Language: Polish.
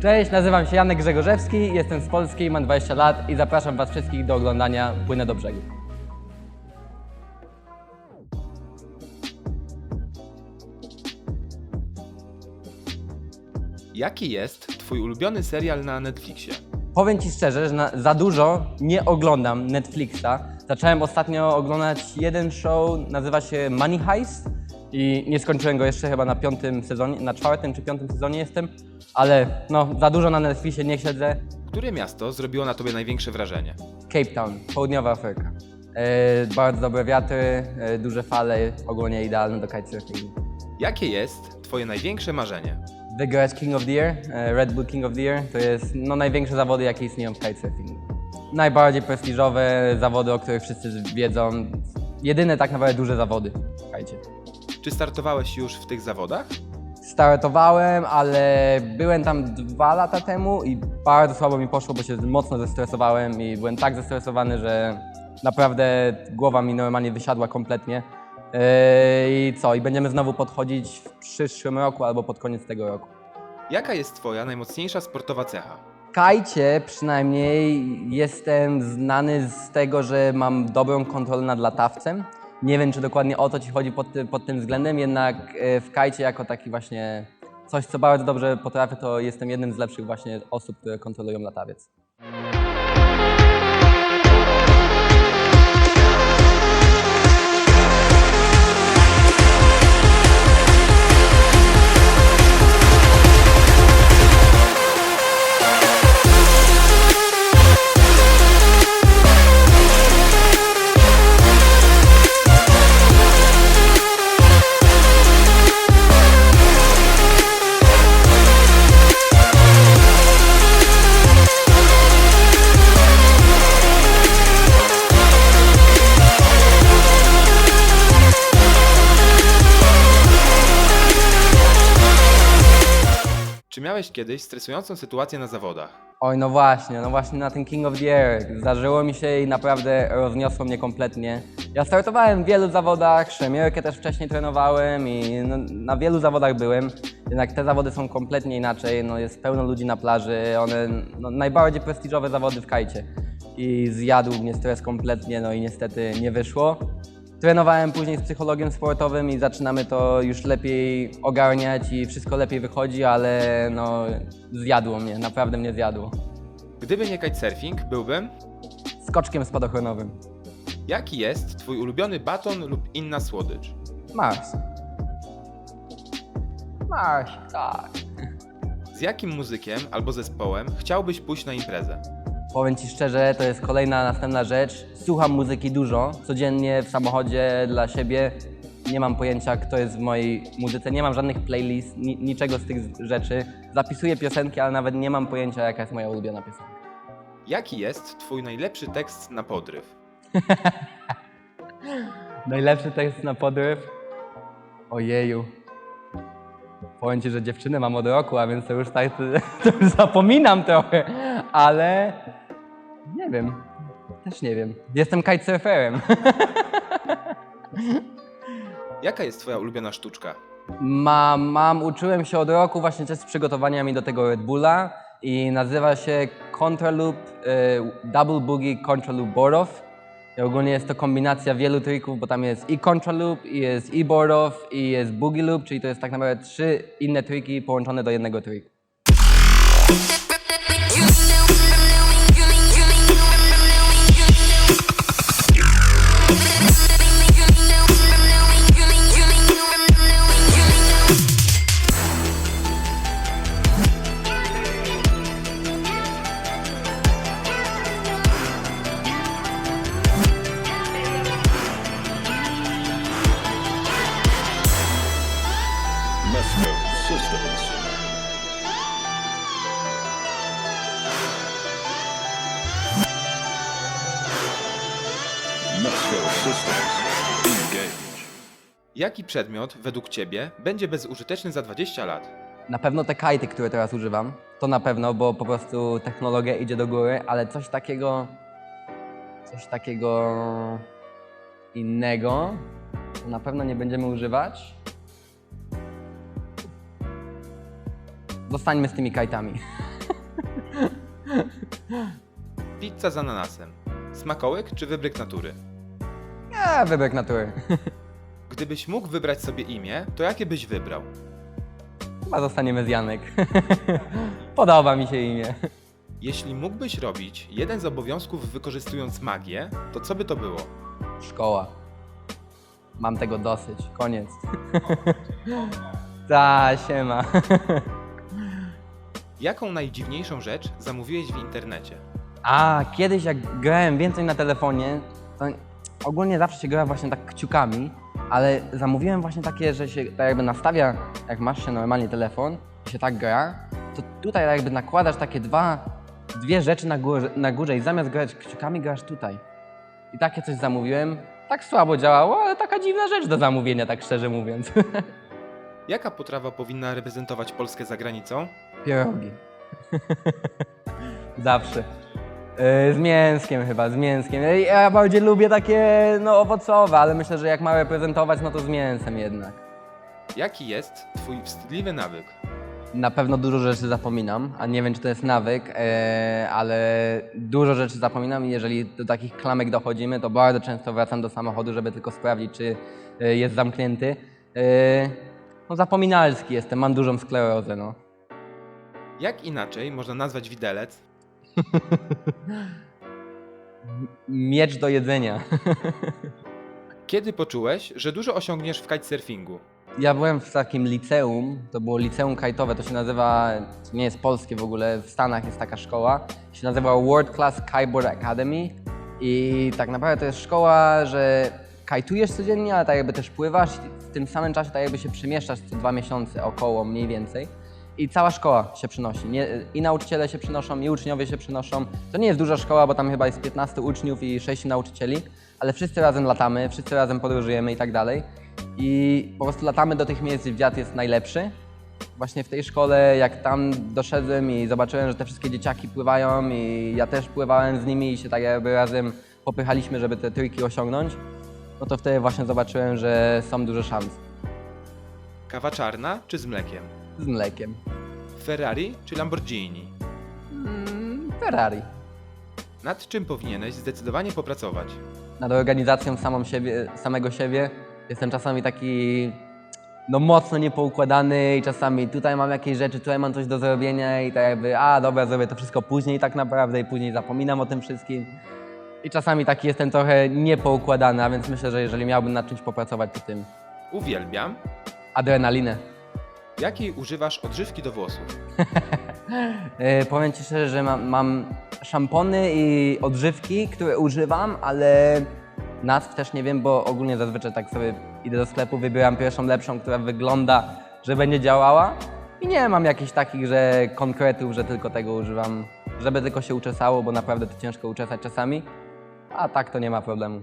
Cześć, nazywam się Janek Grzegorzewski, jestem z Polski, mam 20 lat i zapraszam Was wszystkich do oglądania Płynę do brzegu. Jaki jest Twój ulubiony serial na Netflixie? Powiem Ci szczerze, że za dużo nie oglądam Netflixa. Zacząłem ostatnio oglądać jeden show, nazywa się Money Heist i nie skończyłem go jeszcze chyba na 5. sezonie, na 4. czy 5. sezonie jestem, ale no za dużo na Netflixie nie siedzę. Które miasto zrobiło na Tobie największe wrażenie? Cape Town, Południowa Afryka. Bardzo dobre wiatry, duże fale, ogólnie idealne do kitesurfingu. Jakie jest Twoje największe marzenie? Wygrać King of the Year, Red Bull King of the Year, to jest największe zawody, jakie istnieją w kitesurfingu. Najbardziej prestiżowe zawody, o których wszyscy wiedzą. Jedyne tak naprawdę duże zawody w kajcie. Czy startowałeś już w tych zawodach? Startowałem, ale byłem tam 2 lata temu i bardzo słabo mi poszło, bo się mocno zestresowałem i byłem tak zestresowany, że naprawdę głowa mi normalnie wysiadła kompletnie. I co? I będziemy znowu podchodzić w przyszłym roku albo pod koniec tego roku. Jaka jest Twoja najmocniejsza sportowa cecha? W kajcie przynajmniej jestem znany z tego, że mam dobrą kontrolę nad latawcem. Nie wiem, czy dokładnie o to Ci chodzi pod tym względem, jednak w kajcie jako taki właśnie coś, co bardzo dobrze potrafię, to jestem jednym z lepszych właśnie osób, które kontrolują latawiec. Czy miałeś kiedyś stresującą sytuację na zawodach? Oj, no właśnie na ten King of the Year zdarzyło mi się i naprawdę rozniosło mnie kompletnie. Ja startowałem w wielu zawodach, szemierkę też wcześniej trenowałem i na wielu zawodach byłem, jednak te zawody są kompletnie inaczej, jest pełno ludzi na plaży, one najbardziej prestiżowe zawody w kajcie i zjadł mnie stres kompletnie, i niestety nie wyszło. Trenowałem później z psychologiem sportowym i zaczynamy to już lepiej ogarniać i wszystko lepiej wychodzi, ale zjadło mnie, naprawdę mnie zjadło. Gdyby nie kitesurfing, byłbym? Skoczkiem spadochronowym. Jaki jest Twój ulubiony baton lub inna słodycz? Mars. Mars, tak. Z jakim muzykiem albo zespołem chciałbyś pójść na imprezę? Powiem Ci szczerze, to jest kolejna następna rzecz. Słucham muzyki dużo, codziennie w samochodzie dla siebie. Nie mam pojęcia, kto jest w mojej muzyce, nie mam żadnych playlist, niczego z tych rzeczy. Zapisuję piosenki, ale nawet nie mam pojęcia, jaka jest moja ulubiona piosenka. Jaki jest Twój najlepszy tekst na podryw? Najlepszy tekst na podryw? Ojeju. Powiem Ci, że dziewczynę mam od roku, a więc to już zapominam trochę, ale nie wiem, też nie wiem. Jestem kitesurferem. Jaka jest Twoja ulubiona sztuczka? Uczyłem się od roku właśnie też z przygotowaniami do tego Red Bulla i nazywa się Contraloop Double Boogie Contraloop Board-Off. I ogólnie jest to kombinacja wielu trików, bo tam jest i Contraloop, i jest i Board-Off, i jest Boogie Loop, czyli to jest tak naprawdę 3 inne triki połączone do jednego triku. Mesco Systems. Mesco Systems. Engage. Jaki przedmiot według Ciebie będzie bezużyteczny za 20 lat? Na pewno te kajty, które teraz używam, to na pewno, bo po prostu technologia idzie do góry, ale coś takiego innego to na pewno nie będziemy używać. Zostańmy z tymi kajtami. Pizza z ananasem. Smakołyk czy wybryk natury? Wybryk natury. Gdybyś mógł wybrać sobie imię, to jakie byś wybrał? Chyba zostaniemy z Janek. Podoba mi się imię. Jeśli mógłbyś robić jeden z obowiązków wykorzystując magię, to co by to było? Szkoła. Mam tego dosyć. Koniec. Ta, siema. Jaką najdziwniejszą rzecz zamówiłeś w internecie? Kiedyś jak grałem więcej na telefonie, to ogólnie zawsze się gra właśnie tak kciukami, ale zamówiłem właśnie takie, że się tak jakby nastawia, jak masz się normalnie telefon i się tak gra, to tutaj jakby nakładasz takie dwie rzeczy na górze i zamiast grać kciukami, grasz tutaj. I takie coś zamówiłem, tak słabo działało, ale taka dziwna rzecz do zamówienia, tak szczerze mówiąc. Jaka potrawa powinna reprezentować Polskę za granicą? Pierogi. Zawsze. Z mięskiem chyba, z mięskiem. Ja bardziej lubię takie owocowe, ale myślę, że jak ma reprezentować, no to z mięsem jednak. Jaki jest twój wstydliwy nawyk? Na pewno dużo rzeczy zapominam, a nie wiem, czy to jest nawyk, ale dużo rzeczy zapominam i jeżeli do takich klamek dochodzimy, to bardzo często wracam do samochodu, żeby tylko sprawdzić, czy jest zamknięty. Zapominalski jestem, mam dużą sklerozę, no. Jak inaczej można nazwać widelec? Miecz do jedzenia. Kiedy poczułeś, że dużo osiągniesz w kitesurfingu? Ja byłem w takim liceum, to było liceum kajtowe, to się nazywa, to nie jest polskie w ogóle, w Stanach jest taka szkoła, się nazywa World Class Kiteboard Academy i tak naprawdę to jest szkoła, że kajtujesz codziennie, ale tak jakby też pływasz i w tym samym czasie tak jakby się przemieszczasz co 2 miesiące około, mniej więcej. I cała szkoła się przynosi. I nauczyciele się przynoszą, i uczniowie się przynoszą. To nie jest duża szkoła, bo tam chyba jest 15 uczniów i 6 nauczycieli, ale wszyscy razem latamy, wszyscy razem podróżujemy i tak dalej. I po prostu latamy do tych miejsc, gdzie wiatr jest najlepszy. Właśnie w tej szkole, jak tam doszedłem i zobaczyłem, że te wszystkie dzieciaki pływają i ja też pływałem z nimi i się tak jakby razem popychaliśmy, żeby te trójki osiągnąć, no to wtedy właśnie zobaczyłem, że są duże szanse. Kawa czarna czy z mlekiem? Z mlekiem. Ferrari czy Lamborghini? Ferrari. Nad czym powinieneś zdecydowanie popracować? Nad organizacją samego siebie. Jestem czasami taki mocno niepoukładany i czasami tutaj mam jakieś rzeczy, tutaj mam coś do zrobienia i tak jakby, dobra, zrobię to wszystko później tak naprawdę i później zapominam o tym wszystkim. I czasami taki jestem trochę niepoukładany, a więc myślę, że jeżeli miałbym nad czymś popracować, to tym. Uwielbiam. Adrenalinę. Jakiej używasz odżywki do włosów? Powiem Ci szczerze, że mam szampony i odżywki, które używam, ale nazw też nie wiem, bo ogólnie zazwyczaj tak sobie idę do sklepu, wybieram pierwszą lepszą, która wygląda, że będzie działała i nie mam jakichś takich, że konkretów, że tylko tego używam, żeby tylko się uczesało, bo naprawdę to ciężko uczesać czasami, a tak to nie ma problemu.